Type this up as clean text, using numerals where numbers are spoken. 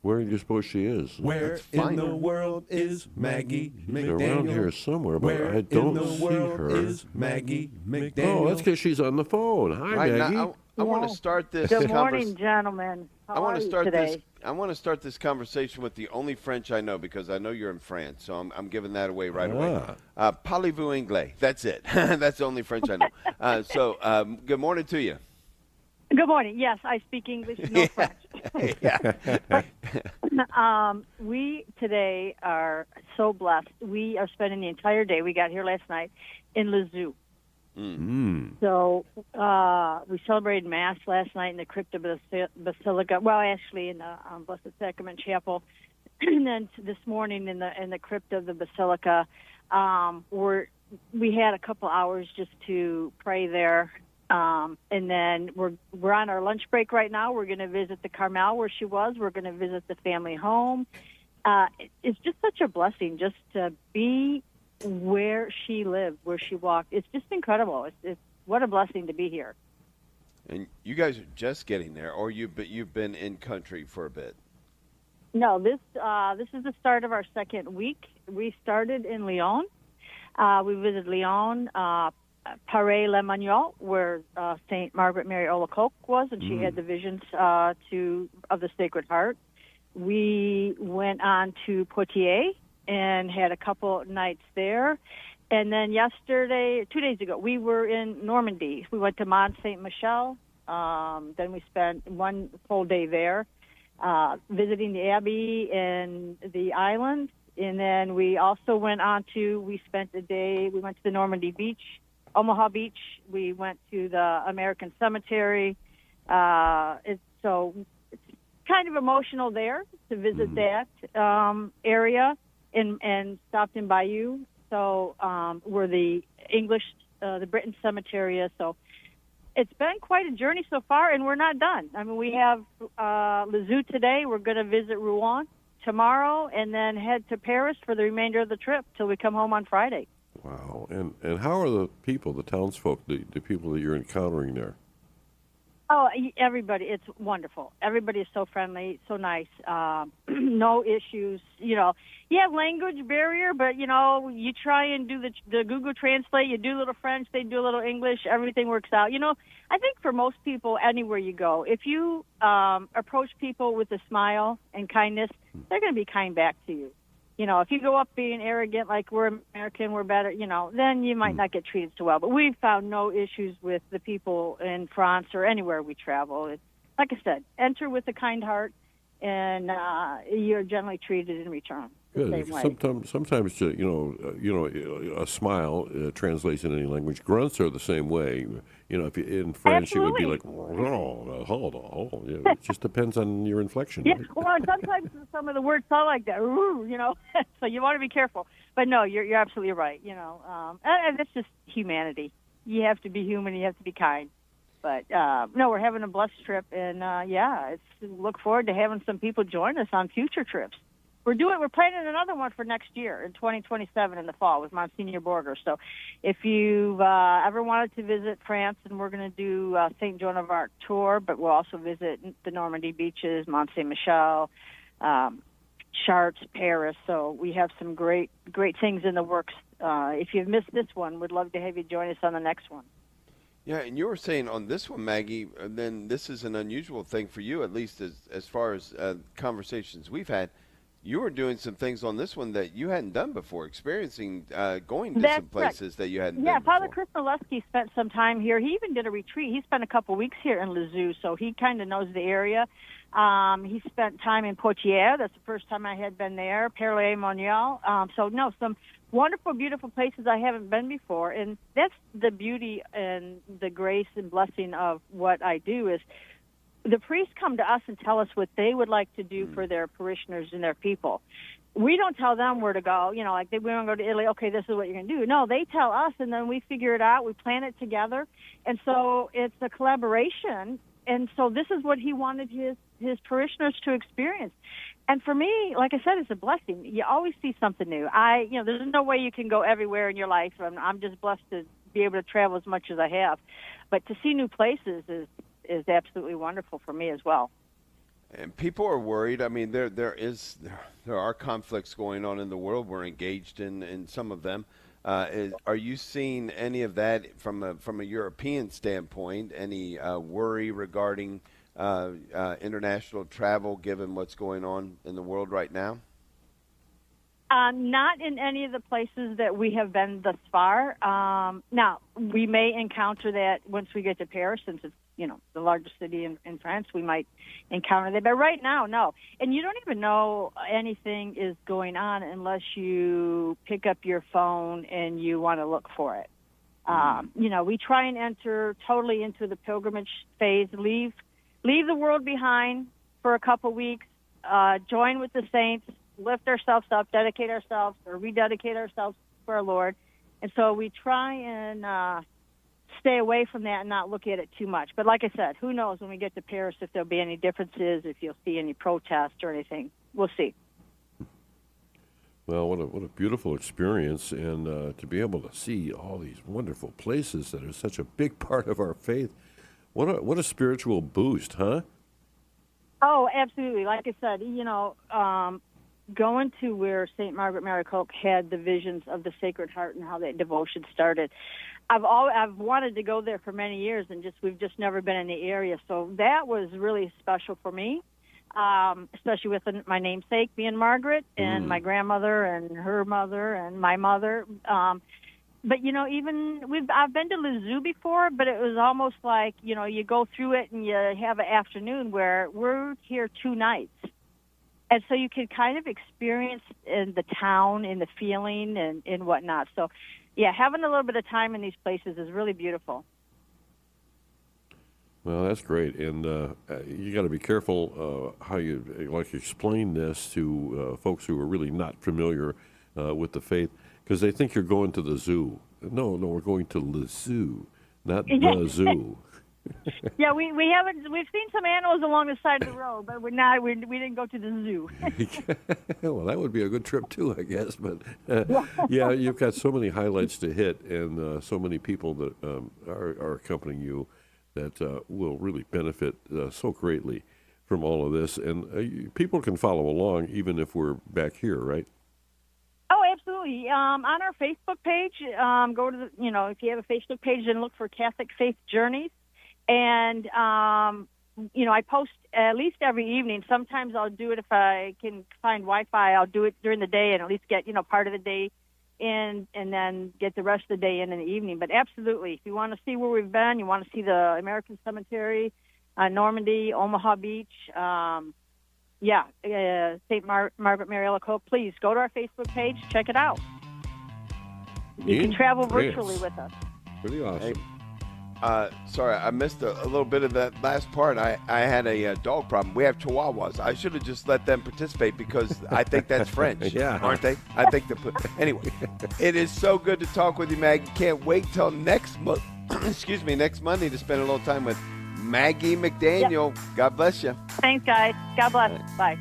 Where do you suppose she is? Where in the world is Maggie McDaniel? She's around here somewhere, but I don't see her. Is Maggie McDaniel? Oh, that's because she's on the phone. Hi, Right, Maggie. now, I want to start this. Good morning, gentlemen. How are you today? I want to start this conversation with the only French I know, because I know you're in France, so I'm giving that away right away. Parlez-vous anglais? That's it. That's the only French I know. So, good morning to you. Good morning. Yes, I speak English, no French. We today are so blessed. We are spending the entire day, we got here last night, in Lisieux. So we celebrated Mass last night in the crypt of Basilica. Well, actually in the Blessed Sacrament Chapel, and then this morning in the crypt of the Basilica. We had a couple hours just to pray there, and then we're on our lunch break right now. We're going to visit the Carmel where she was. We're going to visit the family home. It's just such a blessing just to be where she lived, where she walked. It's just incredible. It's what a blessing to be here. And you guys are just getting there, or you've been in country for a bit? No, this is the start of our second week. We started in Lyon. We visited Lyon, Paray-le-Mignon, where St. Margaret Mary Alacoque was, and she had the visions of the Sacred Heart. We went on to Poitiers and had a couple nights there. And then 2 days ago, we were in Normandy. We went to Mont Saint-Michel. Then we spent one full day there, visiting the Abbey and the island. And then we also we spent a day, we went to the Normandy Beach, Omaha Beach. We went to the American Cemetery. It's kind of emotional there to visit that area. And stopped in Bayou. So we're the Britain Cemetery is. So it's been quite a journey so far, and we're not done. I mean, we have Lisieux today. We're going to visit Rouen tomorrow, and then head to Paris for the remainder of the trip till we come home on Friday. Wow. And how are the people, the townsfolk, the people that you're encountering there? Oh, everybody. It's wonderful. Everybody is so friendly, so nice. No issues. You have language barrier, but, you try and do the Google Translate. You do a little French, they do a little English. Everything works out. I think for most people, anywhere you go, if you approach people with a smile and kindness, they're going to be kind back to you. If you go up being arrogant, like we're American, we're better, then you might not get treated so well. But we've found no issues with the people in France or anywhere we travel. It's, like I said, enter with a kind heart, and you're generally treated in return. Good. Sometimes, a smile translates in any language. Grunts are the same way. If you, in French, Absolutely. It would be like, hold on. It just depends on your inflection. Yeah, Right? well, sometimes some of the words sound like that, so you want to be careful. But no, you're absolutely right, and that's just humanity. You have to be human, you have to be kind. But, no, we're having a blessed trip, and, look forward to having some people join us on future trips. We're planning another one for next year in 2027 in the fall with Monsignor Borger. So if you've ever wanted to visit France, and we're going to do St. Joan of Arc tour, but we'll also visit the Normandy beaches, Mont Saint-Michel, Chartres, Paris. So we have some great things in the works. If you've missed this one, we'd love to have you join us on the next one. Yeah, and you were saying on this one, Maggie, then this is an unusual thing for you, at least as far as conversations we've had. You were doing some things on this one that you hadn't done before, experiencing going to some places that you hadn't been before. Father Chris Molesky spent some time here. He even did a retreat. He spent a couple weeks here in Lisieux, so he kind of knows the area. He spent time in Poitiers. That's the first time I had been there. Paray-le-Mignon. Some wonderful, beautiful places I haven't been before. And that's the beauty and the grace and blessing of what I do is the priests come to us and tell us what they would like to do for their parishioners and their people. We don't tell them where to go. We want to go to Italy. Okay, this is what you're going to do. No, they tell us, and then we figure it out. We plan it together. And so it's a collaboration. And so this is what he wanted his parishioners to experience. And for me, like I said, it's a blessing. You always see something new. There's no way you can go everywhere in your life. I'm just blessed to be able to travel as much as I have. But to see new places is absolutely wonderful for me as well. And people are worried. I mean, there are conflicts going on in the world. We're engaged in some of them. Are you seeing any of that from a European standpoint? Any worry regarding international travel, given what's going on in the world right now? Not in any of the places that we have been thus far. Now, we may encounter that once we get to Paris, since it's, the largest city in France. We might encounter that. But right now, no. And you don't even know anything is going on unless you pick up your phone and you want to look for it. We try and enter totally into the pilgrimage phase, leave the world behind for a couple weeks, join with the saints, lift ourselves up, dedicate ourselves, or rededicate ourselves for our Lord. And so we try and stay away from that and not look at it too much. But like I said, who knows when we get to Paris if there'll be any differences, if you'll see any protests or anything. We'll see. Well, what a beautiful experience, and to be able to see all these wonderful places that are such a big part of our faith. What a spiritual boost, huh? Oh, absolutely. Like I said, going to where St. Margaret Mary Koch had the visions of the Sacred Heart and how that devotion started. I've wanted to go there for many years, and we've just never been in the area. So that was really special for me, especially with my namesake being Margaret, and my grandmother and her mother and my mother. But I've been to Lisieux before, but it was almost like you go through it and you have an afternoon where we're here 2 nights. And so you can kind of experience in the town and the feeling and whatnot. So, yeah, having a little bit of time in these places is really beautiful. Well, that's great. And you got to be careful how you explain this to folks who are really not familiar with the faith, because they think you're going to the zoo. No, we're going to Lisieux, not the zoo. Yeah, we haven't. We've seen some animals along the side of the road, but we didn't go to the zoo. Well, that would be a good trip too, I guess. But yeah, you've got so many highlights to hit, and so many people that are accompanying you that will really benefit so greatly from all of this. And people can follow along even if we're back here, right? Oh, absolutely. On our Facebook page, go to if you have a Facebook page, then look for Catholic Faith Journeys. And, I post at least every evening. Sometimes I'll do it if I can find Wi-Fi. I'll do it during the day and at least get, part of the day in and then get the rest of the day in the evening. But absolutely, if you want to see where we've been, you want to see the American Cemetery, Normandy, Omaha Beach, St. Margaret Mary Koch, please go to our Facebook page, check it out. You can travel virtually with us. Pretty awesome. Hey. Sorry, I missed a little bit of that last part. I had a dog problem. We have Chihuahuas. I should have just let them participate because I think that's French, aren't they? I think anyway, it is so good to talk with you, Maggie. Can't wait till next month. Next Monday to spend a little time with Maggie McDaniel. Yep. God bless you. Thanks, guys. God bless. Bye.